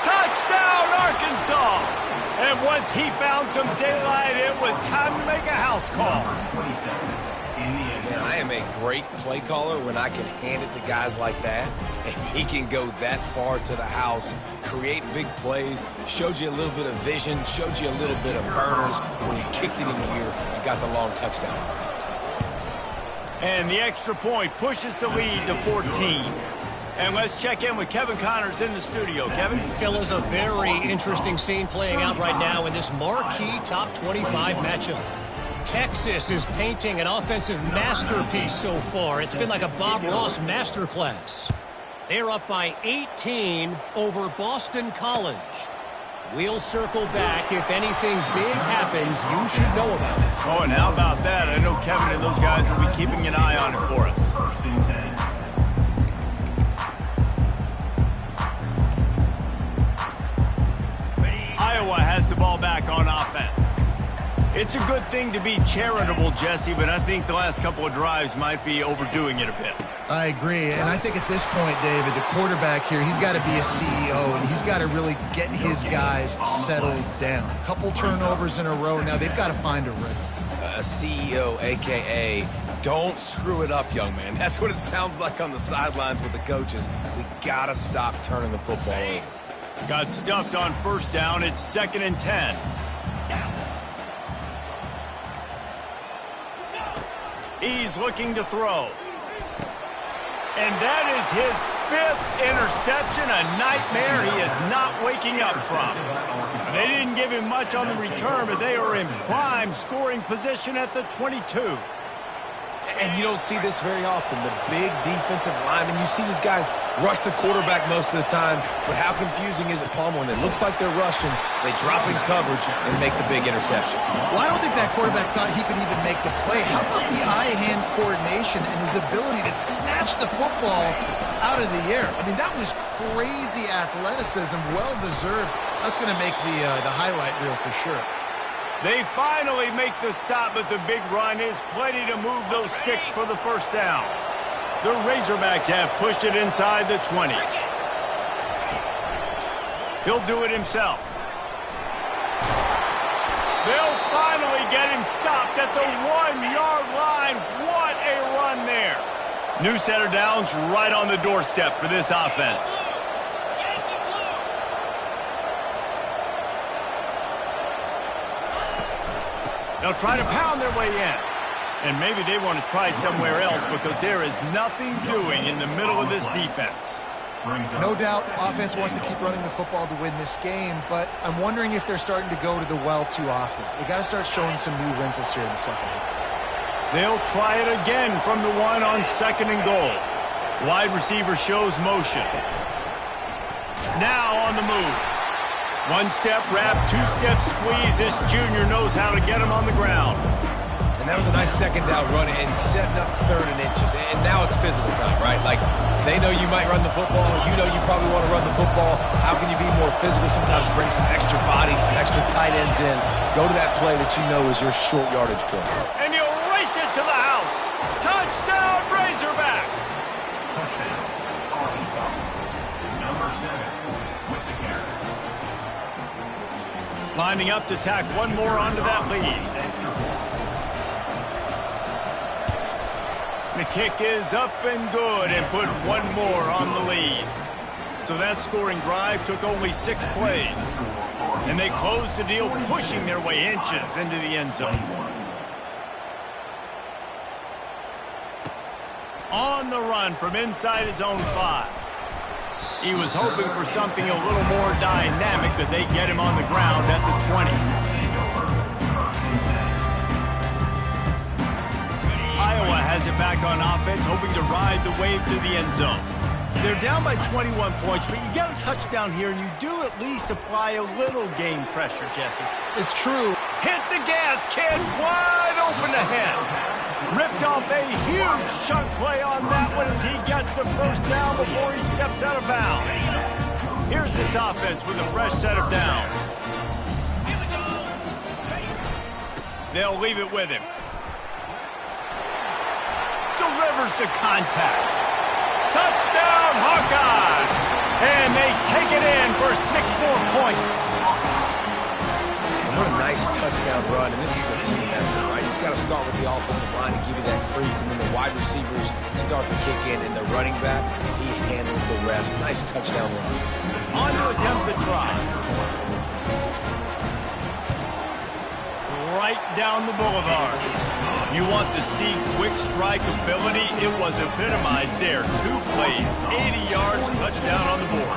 Touchdown, Arkansas! And once he found some daylight, it was time to make a house call. Man, I am a great play caller when I can hand it to guys like that. And he can go that far to the house, create big plays, showed you a little bit of vision, showed you a little bit of burners. When he kicked it in here, he got the long touchdown. And the extra point pushes the lead to 14. And let's check in with Kevin Connors in the studio. Kevin? Fellas, a very interesting scene playing out right now in this marquee top 25 matchup. Texas is painting an offensive masterpiece so far. It's been like a Bob Ross masterclass. They're up by 18 over Boston College. We'll circle back. If anything big happens, you should know about it. Oh, and how about that? I know Kevin and those guys will be keeping an eye on it for us. 1st and 10. Iowa has the ball back on offense. It's a good thing to be charitable, Jesse, but I think the last couple of drives might be overdoing it a bit. I agree, and I think at this point, David, the quarterback here, he's got to be a CEO, and he's got to really get his guys settled down. A couple turnovers in a row. Now they've got to find a rhythm. A CEO, a.k.a. don't screw it up, young man. That's what it sounds like on the sidelines with the coaches. We got to stop turning the football over. Got stuffed on 1st down. It's 2nd and 10. He's looking to throw. And that is his 5th interception, a nightmare he is not waking up from. They didn't give him much on the return, but they are in prime scoring position at the 22. And you don't see this very often. The big defensive linemen, you see these guys rush the quarterback most of the time, but how confusing is it, Palmer, when it looks like they're rushing, they drop in coverage and make the big interception? Well, I don't think that quarterback thought he could even make the play. How about the eye-hand coordination and his ability to snatch the football out of the air? I mean, that was crazy athleticism, well-deserved. That's going to make the highlight reel for sure. They finally make the stop, but the big run is plenty to move those sticks for the 1st down. The Razorbacks have pushed it inside the 20. He'll do it himself. They'll finally get him stopped at the 1-yard line. What a run there. New set of downs right on the doorstep for this offense. They'll try to pound their way in. And maybe they want to try somewhere else because there is nothing doing in the middle of this defense. No doubt offense wants to keep running the football to win this game, but I'm wondering if they're starting to go to the well too often. They got to start showing some new wrinkles here in the second half. They'll try it again from the 1 on 2nd and goal. Wide receiver shows motion. Now on the move. One-step wrap, two-step squeeze. This junior knows how to get him on the ground. And that was a nice second down run and setting up third and inches. And now it's physical time, right? Like, they know you might run the football. You know you probably want to run the football. How can you be more physical? Sometimes bring some extra bodies, some extra tight ends in. Go to that play that you know is your short yardage play. And you'll race it to the house. Touchdown, Razorbacks! Touchdown, Arkansas. Number 7 with the carry. Lining up to tack one more onto that lead. The kick is up and good and put one more on the lead. So that scoring drive took only 6 plays. And they closed the deal, pushing their way inches into the end zone. On the run from inside his own 5. He was hoping for something a little more dynamic, but they get him on the ground at the 20. Iowa has it back on offense, hoping to ride the wave to the end zone. They're down by 21 points, but you get a touchdown here, and you do at least apply a little game pressure, Jesse. It's true. Hit the gas, kid, wide open ahead. Ripped off a huge chunk play on that one as he gets the first down before he steps out of bounds. Here's this offense with a fresh set of downs. They'll leave it with him. Delivers the contact. Touchdown, Hawkeyes! And they take it in for 6 more points. Man, what a nice touchdown run, and this is a team effort, right? It's got to start with the offensive line to give you that crease, and then the wide receivers start to kick in, and the running back, he handles the rest. Nice touchdown run. On to attempt the try. Right down the boulevard. You want to see quick strike ability? It was epitomized there. 2 plays, 80 yards, touchdown on the board.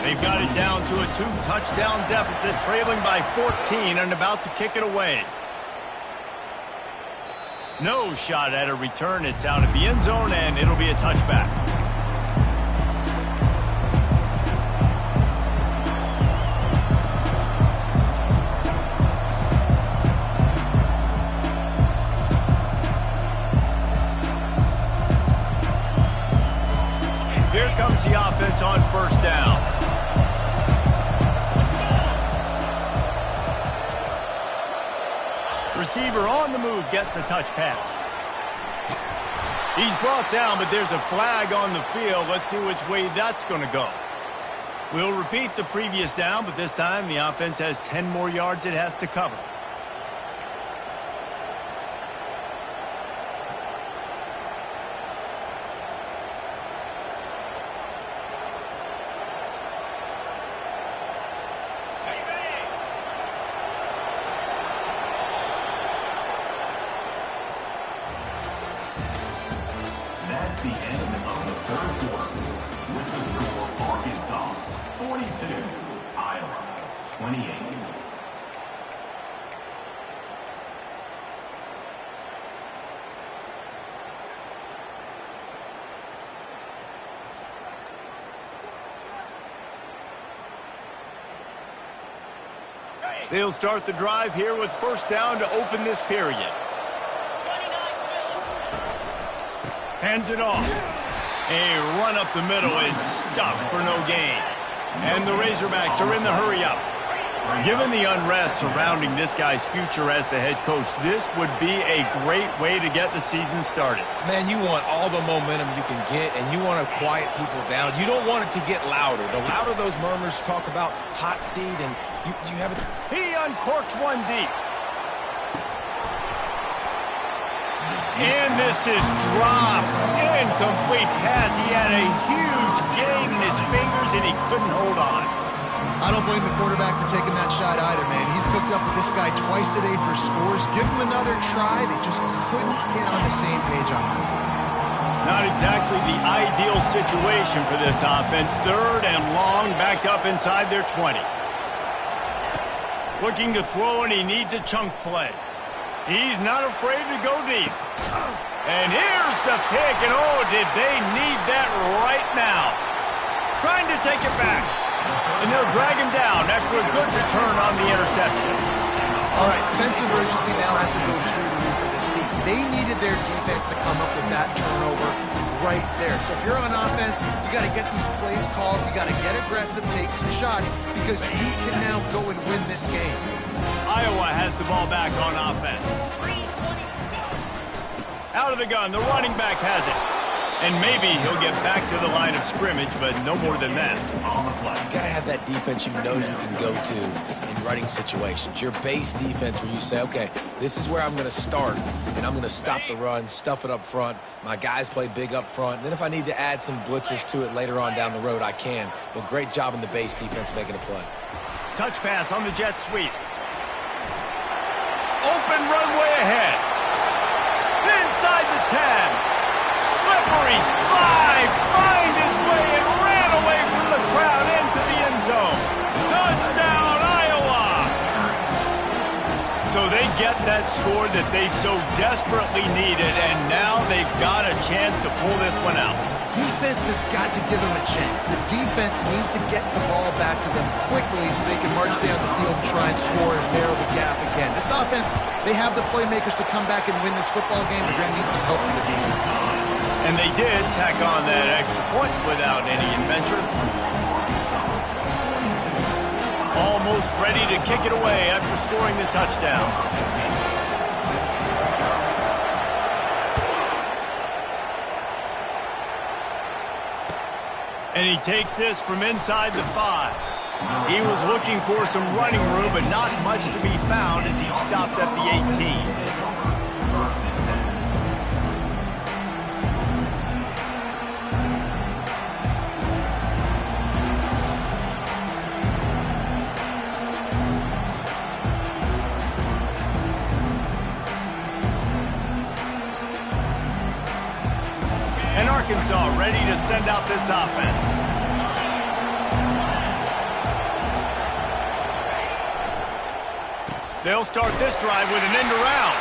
They've got it down to a 2-touchdown deficit, trailing by 14 and about to kick it away. No shot at a return. It's out of the end zone, and it'll be a touchback. Here comes the offense on first down. Receiver on the move gets the touch pass. He's brought down, but there's a flag on the field. Let's see which way that's going to go. We'll repeat the previous down, but this time the offense has 10 more yards it has to cover. That's the end of the third quarter. With the score, Arkansas 42, Iowa 28. They'll start the drive here with first down to open this period. Hands it off. A run up the middle is stuffed for no gain. And the Razorbacks are in the hurry-up. Given the unrest surrounding this guy's future as the head coach, this would be a great way to get the season started. Man, you want all the momentum you can get, and you want to quiet people down. You don't want it to get louder. The louder those murmurs talk about hot seat, and you have it. He uncorks one deep. And this is dropped. Incomplete pass. He had a huge gain in his fingers, and he couldn't hold on. I don't blame the quarterback for taking that shot either, man. He's cooked up with this guy twice today for scores. Give him another try. They just couldn't get on the same page on that. Not exactly the ideal situation for this offense. Third and long, back up inside their 20. Looking to throw, and he needs a chunk play. He's not afraid to go deep. And here's the pick, and oh, did they need that right now. Trying to take it back. And they'll drag him down after a good return on the interception. All right, sense of urgency now has to go through the roof for this team. They needed their defense to come up with that turnover right there. So if you're on offense, you got to get these plays called. You got to get aggressive, take some shots, because you can now go and win this game. Iowa has the ball back on offense. Out of the gun, the running back has it. And maybe he'll get back to the line of scrimmage, but no more than that. You got to have that defense you know you can go to in running situations. Your base defense where you say, okay, this is where I'm going to start, and I'm going to stop the run, stuff it up front. My guys play big up front. And then if I need to add some blitzes to it later on down the road, I can. But great job in the base defense making a play. Touch pass on the jet sweep. Open runway ahead. Inside the 10. Slippery slide, find his way and ran away from the crowd into the end zone. Touchdown, Iowa! So they get that score that they so desperately needed, and now they've got a chance to pull this one out. Defense has got to give them a chance. The defense needs to get the ball back to them quickly so they can march down the field and try and score and narrow the gap again. This offense, they have the playmakers to come back and win this football game, but they're going to need some help from the defense. And they did tack on that extra point without any adventure. Almost ready to kick it away after scoring the touchdown. And he takes this from inside the 5. He was looking for some running room, but not much to be found as he stopped at the 18. And Arkansas ready to send out this offense. They'll start this drive with an end around.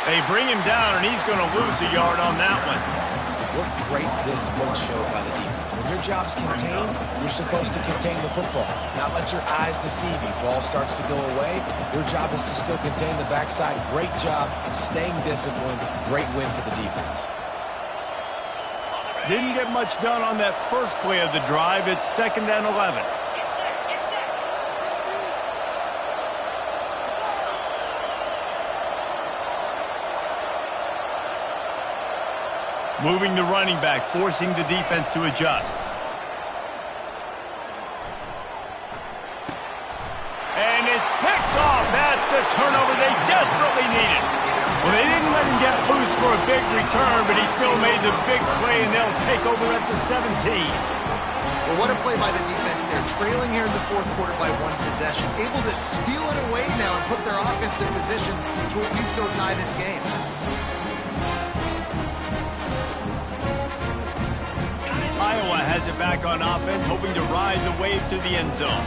They bring him down, and he's going to lose a yard on that one. What great discipline showed by the defense. When your job's contained, you're supposed to contain the football. Not let your eyes deceive you. Ball starts to go away. Your job is to still contain the backside. Great job staying disciplined. Great win for the defense. Didn't get much done on that first play of the drive. It's 2nd and 11. Moving the running back, forcing the defense to adjust. And it's picked off. That's the turnover they desperately needed. Well, they didn't let him get loose for a big return, but he still made the big play, and they'll take over at the 17. Well, what a play by the defense there. Trailing here in the 4th quarter by 1 possession. Able to steal it away now and put their offense in position to at least go tie this game. Iowa has it back on offense, hoping to ride the wave to the end zone.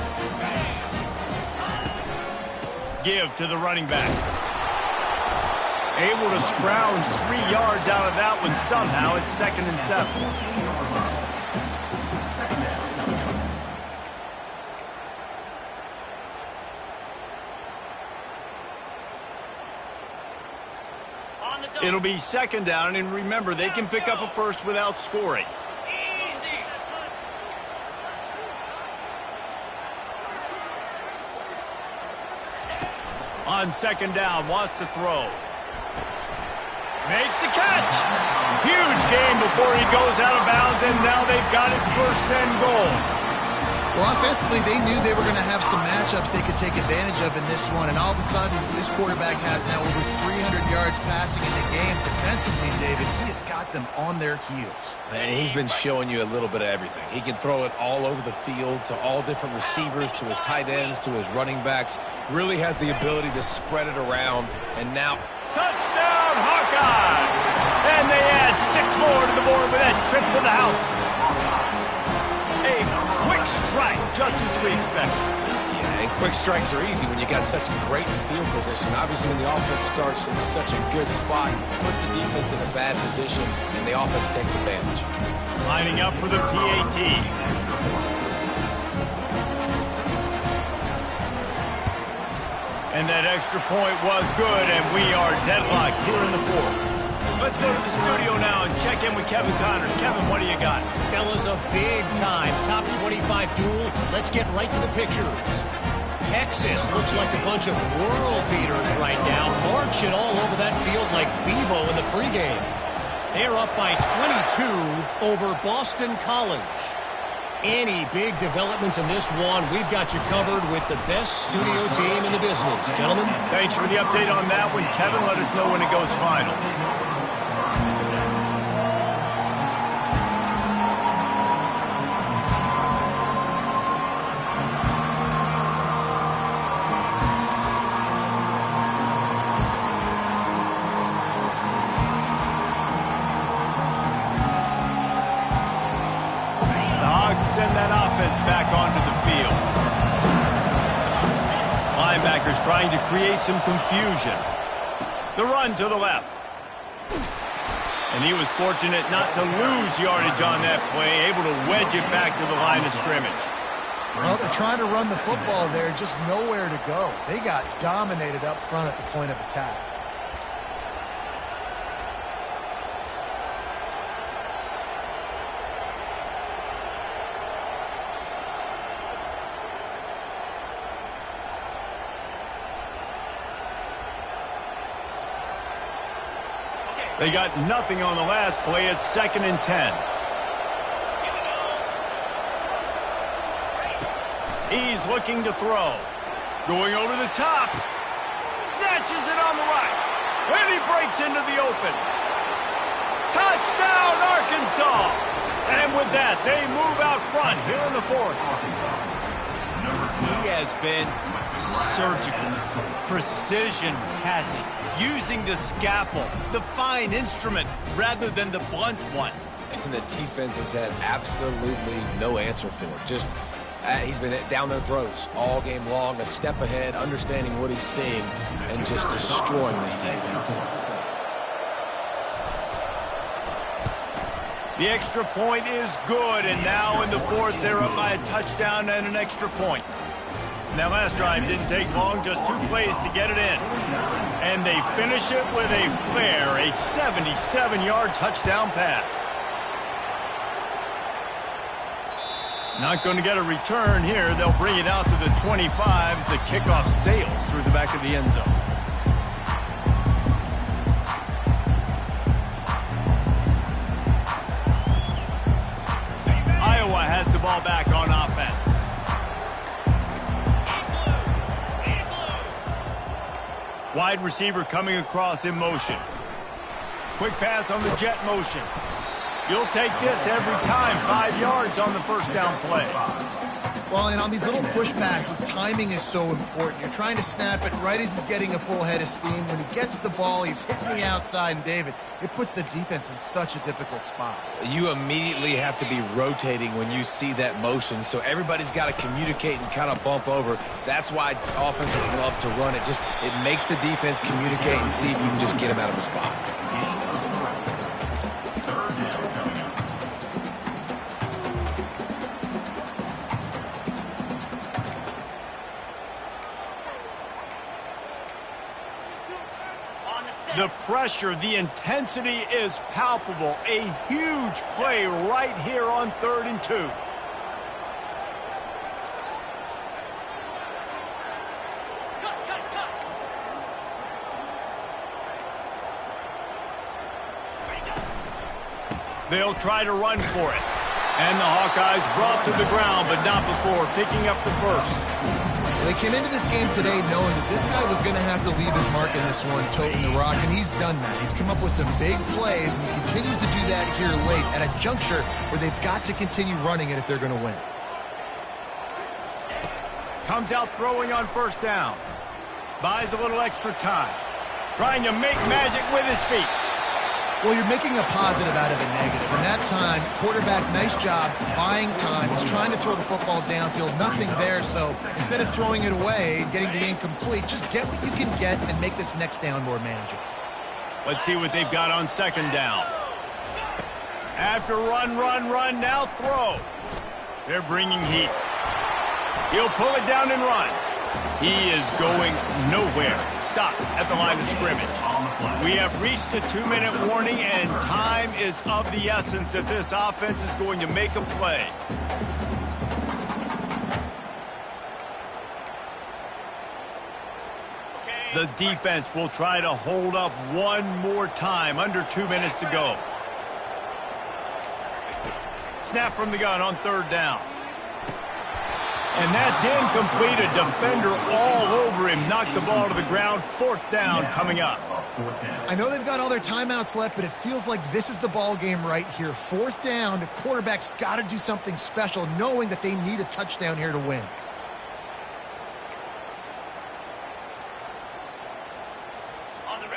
Give to the running back. Able to scrounge 3 yards out of that one somehow. It's 2nd and 7. It'll be 2nd down, and remember, they can pick up a first without scoring. On 2nd down, wants to throw. Makes the catch. Huge game before he goes out of bounds, and now they've got it 1st and goal. Well, offensively, they knew they were going to have some matchups they could take advantage of in this one, and all of a sudden, this quarterback has now over 300 yards passing in the game. Defensively, David, he has got them on their heels. And he's been showing you a little bit of everything. He can throw it all over the field to all different receivers, to his tight ends, to his running backs. Really has the ability to spread it around, and now... Touchdown, Hawkeye! And they add 6 more to the board with that trip to the house. A quick strike, just as we expected. Yeah, and Quick strikes are easy when you got such great field position. Obviously, when the offense starts in such a good spot, puts the defense in a bad position, and the offense takes advantage. Lining up for the PAT. And that extra point was good, and we are deadlocked here in the fourth. Let's go to the studio now and check in with Kevin Connors. Kevin, what do you got? Fellas, a big-time top 25 duel. Let's get right to the pictures. Texas looks like a bunch of world beaters right now, marching all over that field like Bevo in the pregame. They're up by 22 over Boston College. Any big developments in this one, we've got you covered with the best studio team in the business. Gentlemen? Thanks for the update on that one, Kevin. Let us know when it goes final. Send that offense back onto the field. Linebackers trying to create some confusion. The run to the left. And he was fortunate not to lose yardage on that play, able to wedge it back to the line of scrimmage. Well, they're trying to run the football there, just nowhere to go. They got dominated up front at the point of attack. They got nothing on the last play. It's 2nd and 10. He's looking to throw. Going over the top. Snatches it on the right. And he breaks into the open. Touchdown, Arkansas! And with that, they move out front here in the fourth. He has been surgical. Precision passes. Using the scalpel, the fine instrument, rather than the blunt one. And the defense has had absolutely no answer for it. Just, he's been down their throats all game long, a step ahead, understanding what he's seeing, and just destroying this defense. The extra point is good, and now in the fourth, they're up by a touchdown and an extra point. Now, last drive didn't take long, just 2 plays to get it in. And they finish it with a flair, a 77-yard touchdown pass. Not going to get a return here. They'll bring it out to the 25 as the kickoff sails through the back of the end zone. Iowa has the ball back on offense. Wide receiver coming across in motion. Quick pass on the jet motion. You'll take this every time. 5 yards on the first down play. Well, and on these little push passes, timing is so important. You're trying to snap it right as he's getting a full head of steam. When he gets the ball, he's hitting the outside, and David, it puts the defense in such a difficult spot. You immediately have to be rotating when you see that motion, so everybody's got to communicate and kind of bump over. That's why offenses love to run it. It makes the defense communicate and see if you can just get him out of a spot. The pressure, the intensity is palpable. A huge play right here on 3rd and 2. They'll try to run for it. And the Hawkeyes brought to the ground, but not before picking up the first. They came into this game today knowing that this guy was going to have to leave his mark in this one, toting the rock, and he's done that. He's come up with some big plays, and he continues to do that here late at a juncture where they've got to continue running it if they're going to win. Comes out throwing on first down. Buys a little extra time. Trying to make magic with his feet. Well, you're making a positive out of a negative. And that time, quarterback, nice job buying time. He's trying to throw the football downfield. Nothing there. So instead of throwing it away and getting the incomplete, just get what you can get and make this next down more manageable. Let's see what they've got on second down. After run, now throw. They're bringing heat. He'll pull it down and run. He is going nowhere. Stop at the line of scrimmage. We have reached the 2-minute warning, and time is of the essence if this offense is going to make a play. The defense will try to hold up one more time. Under 2 minutes to go. Snap from the gun on third down. And that's incomplete. A defender all over him. Knocked the ball to the ground. Fourth down coming up. I know they've got all their timeouts left, but it feels like this is the ball game right here. Fourth down, the quarterback's got to do something special, knowing that they need a touchdown here to win.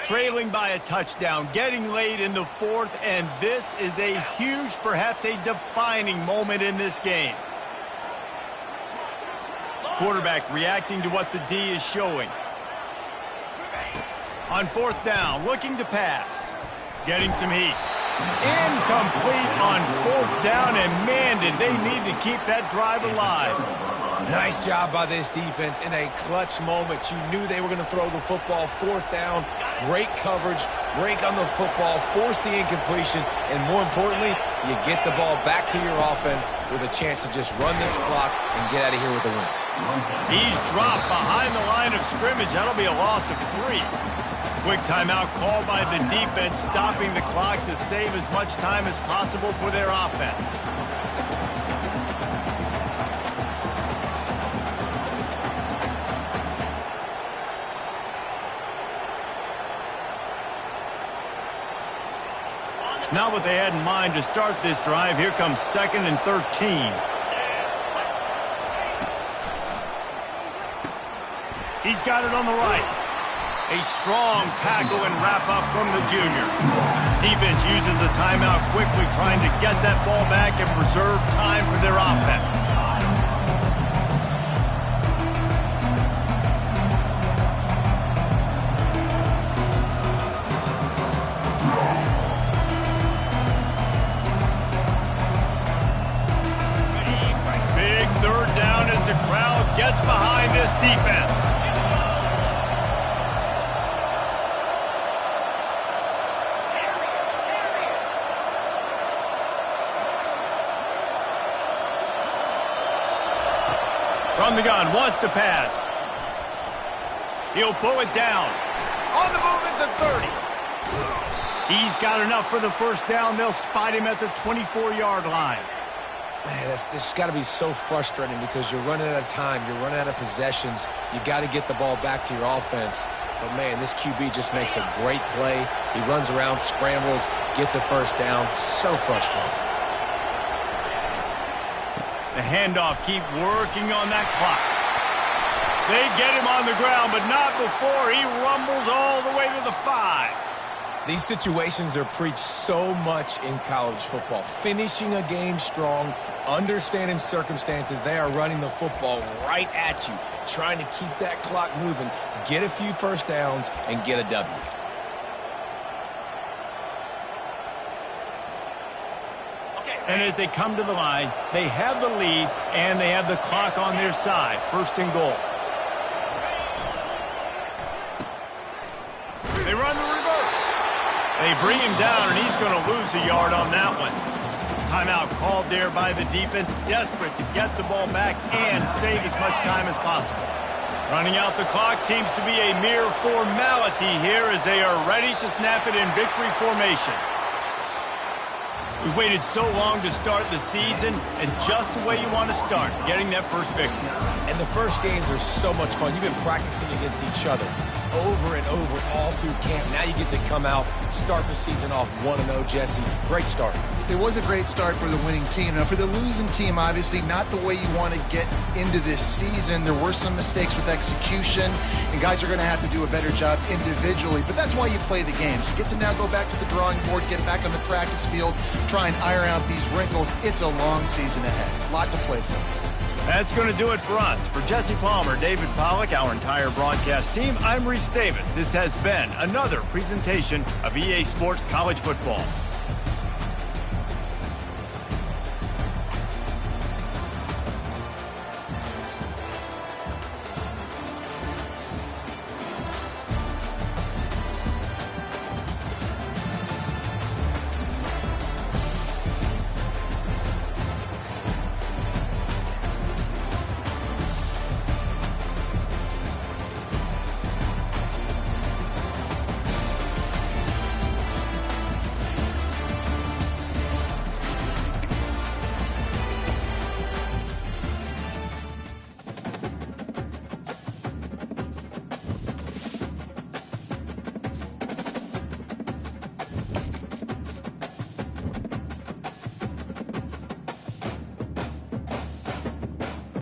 Trailing by a touchdown, getting late in the fourth, and this is a huge, perhaps a defining moment in this game. Quarterback reacting to what the D is showing. On fourth down, looking to pass. Getting some heat. Incomplete on fourth down, and man, did they need to keep that drive alive. Nice job by this defense in a clutch moment. You knew they were going to throw the football. Fourth down, great coverage, break on the football, force the incompletion, and more importantly, you get the ball back to your offense with a chance to just run this clock and get out of here with a win. He's dropped behind the line of scrimmage. That'll be a loss of 3. Quick timeout called by the defense, stopping the clock to save as much time as possible for their offense. Not what they had in mind to start this drive. Here comes 2nd and 13. He's got it on the right. A strong tackle and wrap up from the junior. Defense uses a timeout quickly, trying to get that ball back and preserve time for their offense. Big third down as the crowd gets behind this defense. From the gun, wants to pass. He'll pull it down. On the move at the 30. He's got enough for the first down. They'll spot him at the 24-yard line. Man, this has got to be so frustrating because you're running out of time. You're running out of possessions. You got to get the ball back to your offense. But, man, this QB just makes a great play. He runs around, scrambles, gets a first down. So frustrating. The handoff, keep working on that clock. They get him on the ground, but not before he rumbles all the way to the 5. These situations are preached so much in college football. Finishing a game strong, understanding circumstances. They are running the football right at you, trying to keep that clock moving, get a few first downs, and get a W. And as they come to the line, they have the lead, and they have the clock on their side. First and goal. They run the reverse. They bring him down, and he's going to lose a yard on that one. Timeout called there by the defense, desperate to get the ball back and save as much time as possible. Running out the clock seems to be a mere formality here as they are ready to snap it in victory formation. We've waited so long to start the season, and just the way you want to start, getting that first victory. And the first games are so much fun. You've been practicing against each other. over and over all through camp. Now you get to come out, start the season off 1-0, Jesse. Great start. It was a great start for the winning team. Now, for the losing team, obviously not the way you want to get into this season. There were some mistakes with execution, and guys are going to have to do a better job individually. But that's why you play the games. You get to now go back to the drawing board, get back on the practice field, try and iron out these wrinkles. It's a long season ahead. A lot to play for. That's going to do it for us. For Jesse Palmer, David Pollack, our entire broadcast team, I'm Reese Davis. This has been another presentation of EA Sports College Football.